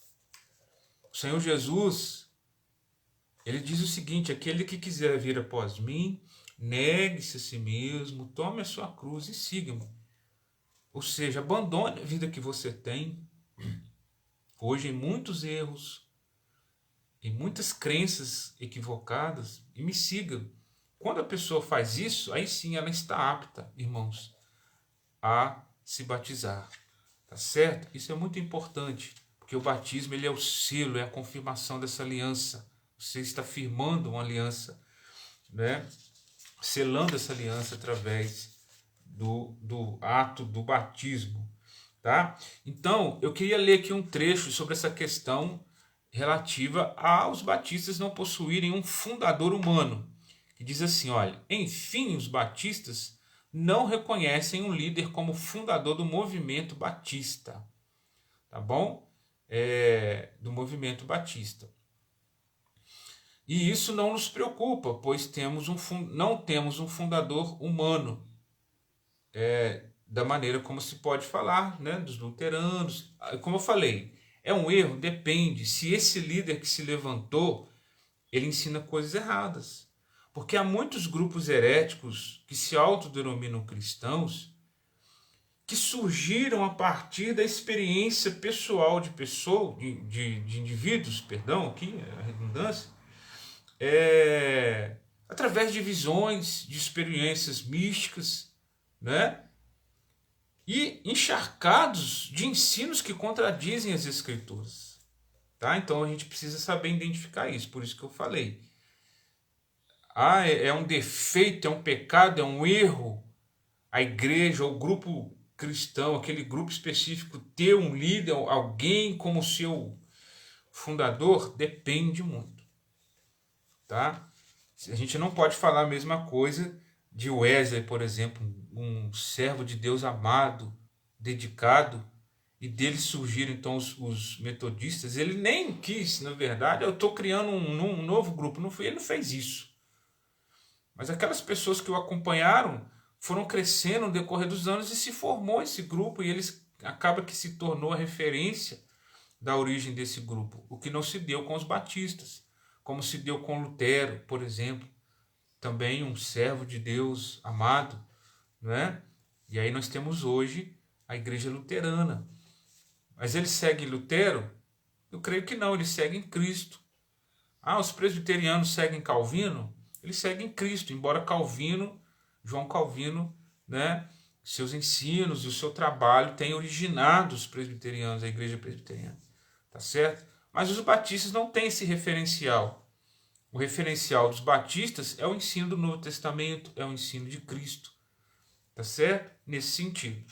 O Senhor Jesus, ele diz o seguinte: aquele que quiser vir após mim, negue-se a si mesmo, tome a sua cruz e siga-me. Ou seja, abandone a vida que você tem, hoje em muitos erros, em muitas crenças equivocadas, e me siga. Quando a pessoa faz isso, aí sim ela está apta, irmãos, a se batizar, tá certo? Isso é muito importante, porque o batismo, ele é o selo, é a confirmação dessa aliança. Você está firmando uma aliança, né? Selando essa aliança através do ato do batismo. Tá? Então, eu queria ler aqui um trecho sobre essa questão relativa aos batistas não possuírem um fundador humano, que diz assim, olha, enfim, os batistas não reconhecem um líder como fundador do movimento batista, tá bom? Do movimento batista. E isso não nos preocupa, pois não temos um fundador humano, da maneira como se pode falar, né, dos luteranos. Como eu falei, é um erro? Depende. Se esse líder que se levantou, ele ensina coisas erradas. Porque há muitos grupos heréticos que se autodenominam cristãos que surgiram a partir da experiência pessoal de indivíduos, perdão, aqui a redundância, através de visões, de experiências místicas, né? E encharcados de ensinos que contradizem as escrituras. Tá? Então a gente precisa saber identificar isso, por isso que eu falei. É um defeito, é um pecado, é um erro a igreja ou o grupo cristão, aquele grupo específico, ter um líder, alguém como seu fundador? Depende muito. Tá? A gente não pode falar a mesma coisa de Wesley, por exemplo, um servo de Deus amado, dedicado, e dele surgiram então os metodistas. Ele nem quis, na verdade, eu estou criando um novo grupo. Ele não fez isso. Mas aquelas pessoas que o acompanharam foram crescendo no decorrer dos anos e se formou esse grupo, e acaba que se tornou a referência da origem desse grupo, o que não se deu com os batistas, como se deu com Lutero, por exemplo, também um servo de Deus amado, não é? E aí nós temos hoje a igreja luterana. Mas ele segue Lutero? Eu creio que não, ele segue Cristo. Os presbiterianos seguem Calvino? Eles seguem Cristo, embora João Calvino, né, seus ensinos e o seu trabalho tenham originado os presbiterianos, a igreja presbiteriana. Tá certo? Mas os batistas não têm esse referencial. O referencial dos batistas é o ensino do Novo Testamento, é o ensino de Cristo. Tá certo? Nesse sentido,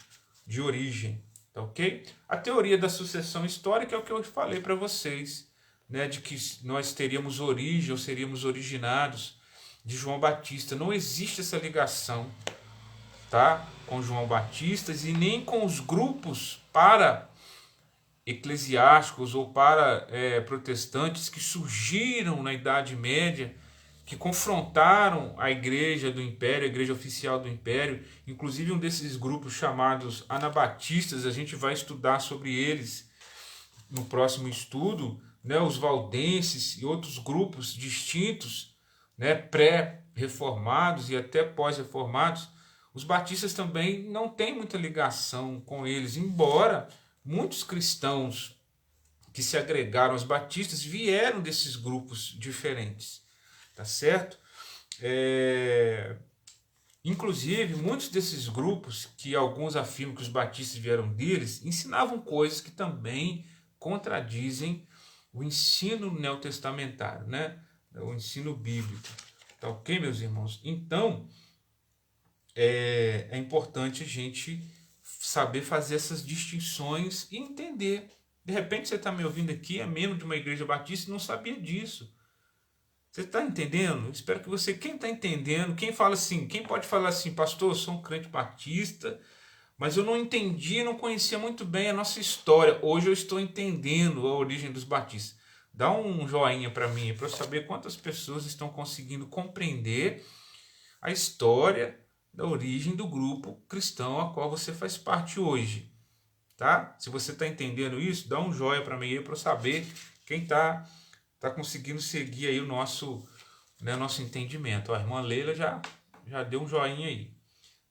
de origem. Tá ok? A teoria da sucessão histórica é o que eu falei para vocês, né, de que nós teríamos origem ou seríamos originados de João Batista. Não existe essa ligação, tá, com João Batista e nem com os grupos para eclesiásticos ou para protestantes que surgiram na Idade Média, que confrontaram a igreja do Império, a igreja oficial do Império. Inclusive um desses grupos chamados anabatistas, a gente vai estudar sobre eles no próximo estudo, né, os valdenses e outros grupos distintos, né, pré-reformados e até pós-reformados. Os batistas também não têm muita ligação com eles, embora muitos cristãos que se agregaram aos batistas vieram desses grupos diferentes. Tá certo? Inclusive, muitos desses grupos, que alguns afirmam que os batistas vieram deles, ensinavam coisas que também contradizem o ensino neotestamentário, né? O ensino bíblico. Tá ok, meus irmãos? Então, é importante a gente saber fazer essas distinções e entender. De repente você está me ouvindo aqui, é membro de uma igreja batista e não sabia disso. Você está entendendo? Espero que você, quem está entendendo, quem pode falar assim, pastor, eu sou um crente batista, mas eu não entendi, não conhecia muito bem a nossa história. Hoje eu estou entendendo a origem dos batistas. Dá um joinha para mim, para eu saber quantas pessoas estão conseguindo compreender a história da origem do grupo cristão a qual você faz parte hoje. Tá? Se você está entendendo isso, dá um joia para mim para eu saber quem está conseguindo seguir aí o nosso entendimento. A irmã Leila já deu um joinha aí.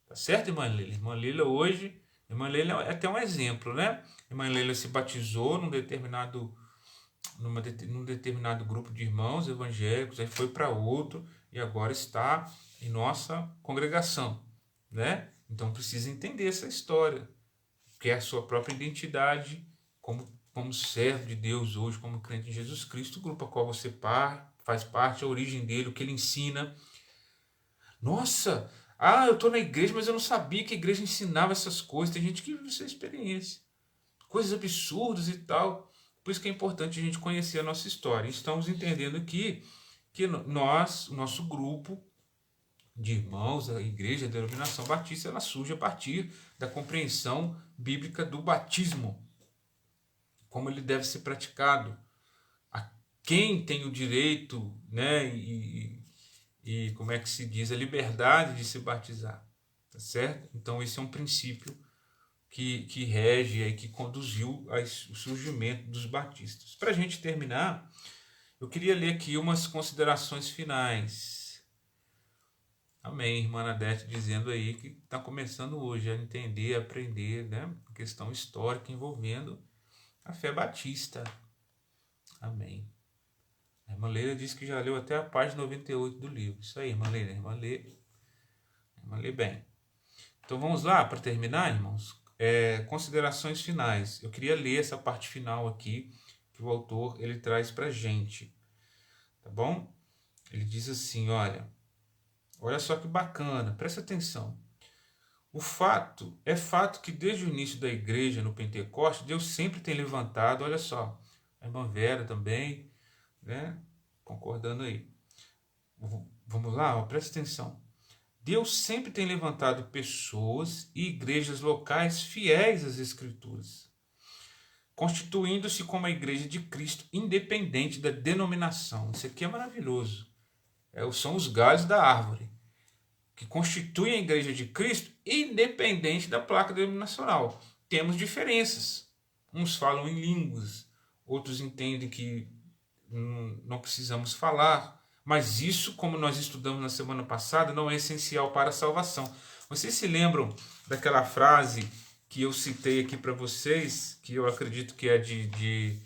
Tá certo, irmã Leila? Irmã Leila hoje, irmã Leila é até um exemplo, né? Irmã Leila se batizou num determinado grupo de irmãos evangélicos, aí foi para outro e agora está em nossa congregação, né? Então precisa entender essa história, que é a sua própria identidade como servo de Deus hoje, como crente em Jesus Cristo, o grupo a qual você faz parte, a origem dele, o que ele ensina. Nossa, Ah, eu estou na igreja, mas eu não sabia que a igreja ensinava essas coisas. Tem gente que vive essa experiência. Coisas absurdas e tal. Por isso que é importante a gente conhecer a nossa história. Estamos entendendo aqui que nós, o nosso grupo de irmãos, a igreja, a denominação batista, ela surge a partir da compreensão bíblica do batismo, como ele deve ser praticado, a quem tem o direito, né, e como é que se diz, a liberdade de se batizar, tá certo? Então esse é um princípio que rege e que conduziu ao surgimento dos batistas. Para a gente terminar, eu queria ler aqui umas considerações finais. Amém, irmã Nadete dizendo aí que está começando hoje a entender, a aprender, né, a questão histórica envolvendo a fé batista. Amém. A irmã Leila disse que já leu até a página 98 do livro. Isso aí, irmã Leila. Irmã lê bem. Então vamos lá, para terminar, irmãos. Considerações finais. Eu queria ler essa parte final aqui que o autor ele traz para a gente. Tá bom? Ele diz assim, olha só que bacana, presta atenção. É fato que desde o início da igreja no Pentecoste, Deus sempre tem levantado, olha só, a irmã Vera também, né? Concordando aí. Vamos lá, presta atenção. Deus sempre tem levantado pessoas e igrejas locais fiéis às Escrituras, constituindo-se como a igreja de Cristo, independente da denominação. Isso aqui é maravilhoso. São os galhos da árvore, que constituem a igreja de Cristo, independente da placa denominacional. Temos diferenças. Uns falam em línguas, outros entendem que não precisamos falar, mas isso, como nós estudamos na semana passada, não é essencial para a salvação. Vocês se lembram daquela frase que eu citei aqui para vocês, que eu acredito que é de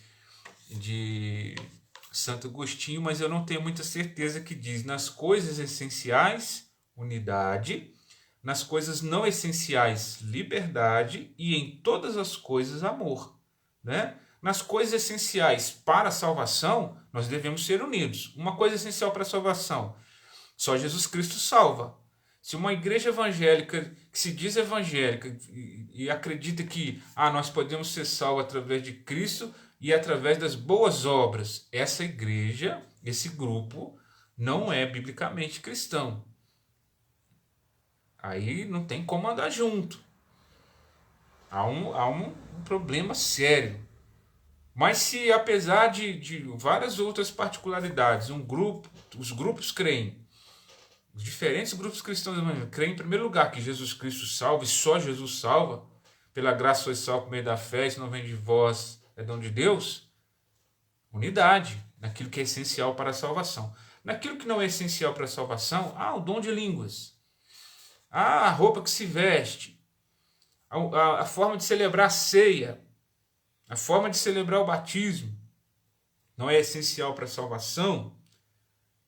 Santo Agostinho, mas eu não tenho muita certeza, que diz: nas coisas essenciais, unidade, nas coisas não essenciais, liberdade, e em todas as coisas, amor, né? Nas coisas essenciais para a salvação, nós devemos ser unidos. Uma coisa essencial para a salvação: só Jesus Cristo salva. Se uma igreja evangélica que se diz evangélica e acredita que nós podemos ser salvos através de Cristo e através das boas obras, essa igreja, esse grupo, não é biblicamente cristão. Aí não tem como andar junto. Há um problema sério. Mas se, apesar de várias outras particularidades, os grupos creem, os diferentes grupos cristãos creem, em primeiro lugar, que Jesus Cristo salva, e só Jesus salva, pela graça sois salvo por meio da fé, isso não vem de vós, é dom de Deus. Unidade, naquilo que é essencial para a salvação. Naquilo que não é essencial para a salvação, o dom de línguas, a roupa que se veste, a forma de celebrar a ceia, a forma de celebrar o batismo, não é essencial para a salvação.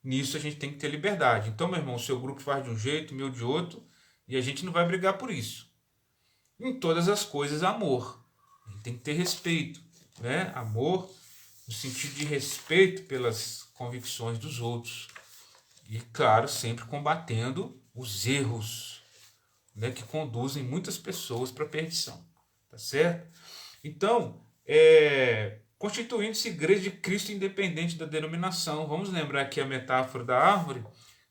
Nisso a gente tem que ter liberdade. Então, meu irmão, o seu grupo faz de um jeito, o meu de outro, e a gente não vai brigar por isso. Em todas as coisas, amor. A gente tem que ter respeito, né? Amor no sentido de respeito pelas convicções dos outros. E, claro, sempre combatendo os erros, né, que conduzem muitas pessoas para a perdição. Tá certo? Então, constituindo-se igreja de Cristo independente da denominação. Vamos lembrar aqui a metáfora da árvore.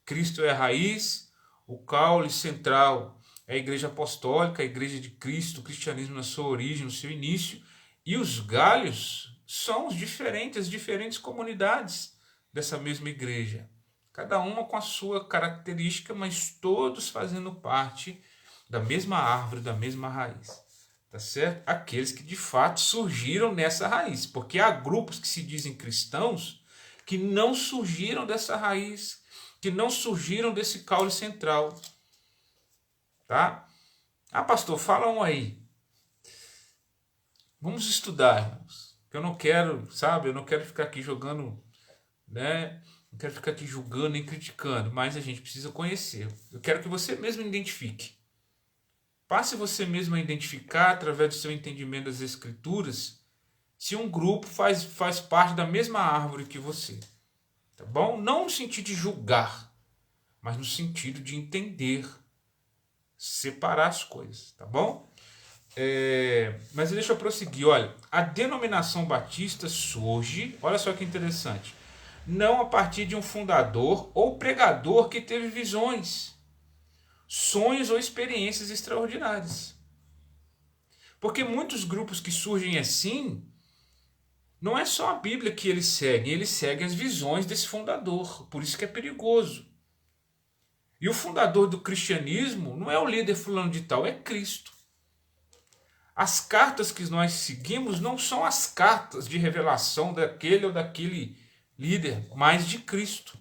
Cristo é a raiz, o caule central é a igreja apostólica, a igreja de Cristo, o cristianismo na sua origem, no seu início, e os galhos são as diferentes comunidades dessa mesma igreja. Cada uma com a sua característica, mas todos fazendo parte da mesma árvore, da mesma raiz. Tá certo? Aqueles que de fato surgiram nessa raiz. Porque há grupos que se dizem cristãos que não surgiram dessa raiz, que não surgiram desse caule central. Tá? Pastor, fala um aí. Vamos estudar, irmãos. Eu não quero, eu não quero ficar aqui jogando, né? Não quero ficar aqui julgando nem criticando, mas a gente precisa conhecer. Eu quero que você mesmo identifique. Passe você mesmo a identificar, através do seu entendimento das Escrituras, se um grupo faz parte da mesma árvore que você. Tá bom? Não no sentido de julgar, mas no sentido de entender separar as coisas, tá bom? Mas deixa eu prosseguir. Olha, a denominação batista surge, olha só que interessante, não a partir de um fundador ou pregador que teve visões, sonhos ou experiências extraordinárias. Porque muitos grupos que surgem assim, não é só a Bíblia que eles seguem as visões desse fundador. Por isso que é perigoso. E o fundador do cristianismo não é o líder fulano de tal, é Cristo. As cartas que nós seguimos não são as cartas de revelação daquele ou daquele líder, mas de Cristo.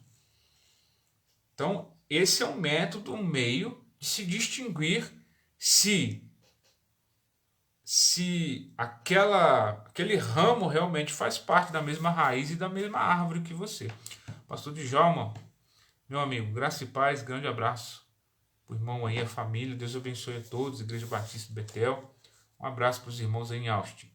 Então, esse é um método, um meio de se distinguir se aquele ramo realmente faz parte da mesma raiz e da mesma árvore que você. Pastor Djalma, meu amigo, graça e paz, grande abraço para o irmão aí, a família, Deus abençoe a todos, Igreja Batista de Betel, um abraço para os irmãos aí em Austin.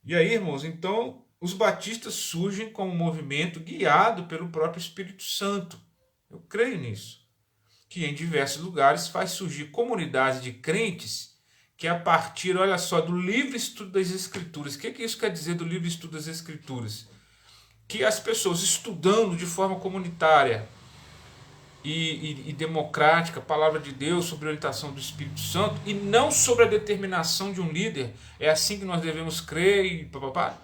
E aí, irmãos, então, os batistas surgem como um movimento guiado pelo próprio Espírito Santo. Eu creio nisso. Que em diversos lugares faz surgir comunidades de crentes que a partir, olha só, do livre estudo das Escrituras. O que isso quer dizer do livre estudo das Escrituras? Que as pessoas estudando de forma comunitária e democrática a palavra de Deus sobre a orientação do Espírito Santo e não sobre a determinação de um líder, é assim que nós devemos crer e papapá.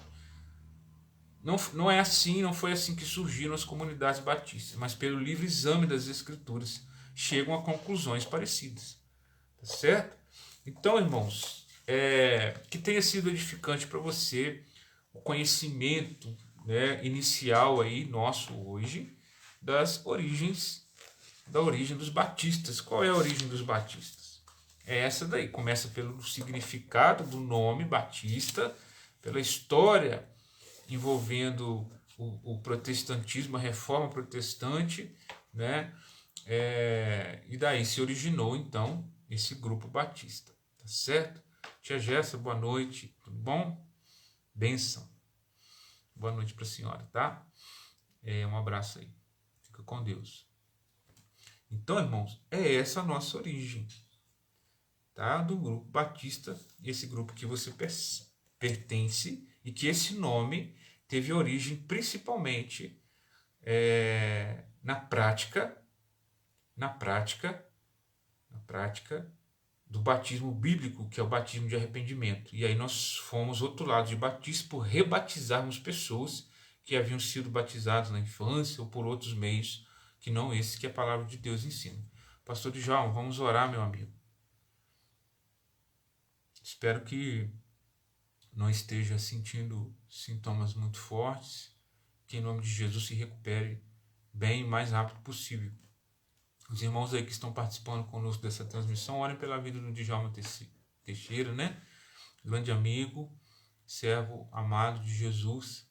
Não é assim, não foi assim que surgiram as comunidades batistas, mas pelo livre exame das Escrituras chegam a conclusões parecidas. Tá certo? Então, irmãos, que tenha sido edificante para você o conhecimento, né, inicial aí nosso hoje da origem dos batistas. Qual é a origem dos batistas? É essa daí. Começa pelo significado do nome Batista, pela história envolvendo o protestantismo, a reforma protestante, né? E daí se originou então esse grupo batista, tá certo? Tia Jéssica, boa noite, tudo bom? Benção. Boa noite para a senhora, tá? Um abraço aí. Fica com Deus. Então, irmãos, é essa a nossa origem, tá? Do grupo batista, esse grupo que você pertence e que esse nome teve origem principalmente na prática do batismo bíblico, que é o batismo de arrependimento. E aí nós fomos outro lado de batismo por rebatizarmos pessoas que haviam sido batizadas na infância ou por outros meios que não esse que a palavra de Deus ensina. Pastor Djalma, vamos orar, meu amigo. Espero que não esteja sentindo sintomas muito fortes, que em nome de Jesus se recupere bem o mais rápido possível. Os irmãos aí que estão participando conosco dessa transmissão, orem pela vida do Djalma Teixeira, né? Grande amigo, servo amado de Jesus.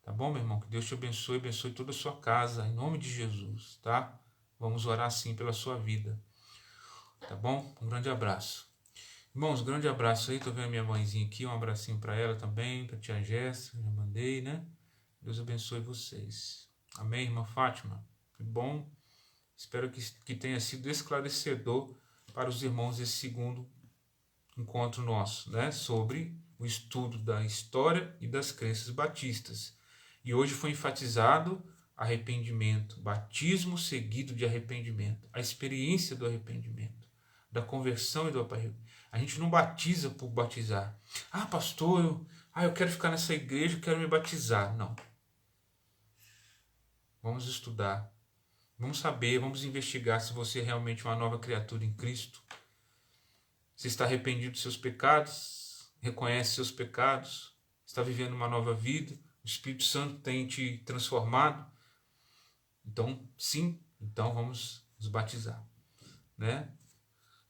Tá bom, meu irmão? Que Deus te abençoe toda a sua casa, em nome de Jesus, tá? Vamos orar sim pela sua vida. Tá bom? Um grande abraço. Irmãos, grande abraço aí. Tô vendo minha mãezinha aqui, um abracinho para ela também, para tia Jéssica, já mandei, né? Deus abençoe vocês. Amém, irmã Fátima? Que bom. Espero que tenha sido esclarecedor para os irmãos esse segundo encontro nosso, né? Sobre o estudo da história e das crenças batistas. E hoje foi enfatizado arrependimento, batismo seguido de arrependimento, a experiência do arrependimento, da conversão e do arrependimento. A gente não batiza por batizar. Ah, pastor, eu quero ficar nessa igreja, quero me batizar. Não. Vamos estudar. Vamos saber, vamos investigar se você é realmente uma nova criatura em Cristo. Se está arrependido dos seus pecados, reconhece seus pecados, está vivendo uma nova vida, o Espírito Santo tem te transformado. Então, sim, então vamos nos batizar, né?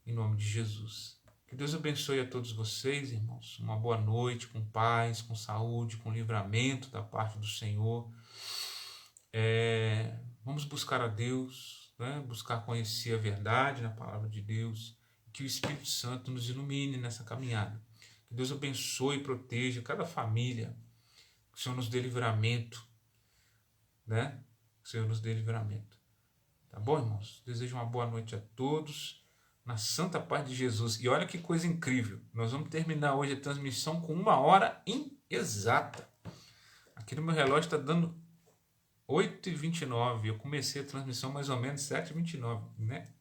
Em nome de Jesus. Que Deus abençoe a todos vocês, irmãos. Uma boa noite, com paz, com saúde, com livramento da parte do Senhor. Vamos buscar a Deus, né? Buscar conhecer a verdade na palavra de Deus. Que o Espírito Santo nos ilumine nessa caminhada. Que Deus abençoe e proteja cada família. Que o Senhor nos dê livramento, né? Que o Senhor nos dê livramento. Tá bom, irmãos? Desejo uma boa noite a todos. Na santa paz de Jesus. E olha que coisa incrível. Nós vamos terminar hoje a transmissão com 1 hora exata. Aqui no meu relógio está dando 8h29. Eu comecei a transmissão mais ou menos 7h29, né?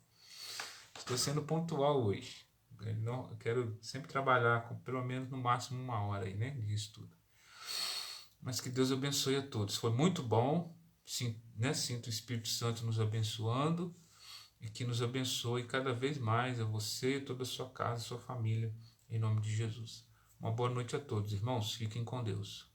Estou sendo pontual hoje. Eu quero sempre trabalhar com pelo menos no máximo 1 hora aí, né, de estudo. Mas que Deus abençoe a todos. Foi muito bom. Sinto o Espírito Santo nos abençoando e que nos abençoe cada vez mais a você, toda a sua casa, sua família, em nome de Jesus. Uma boa noite a todos, irmãos. Fiquem com Deus.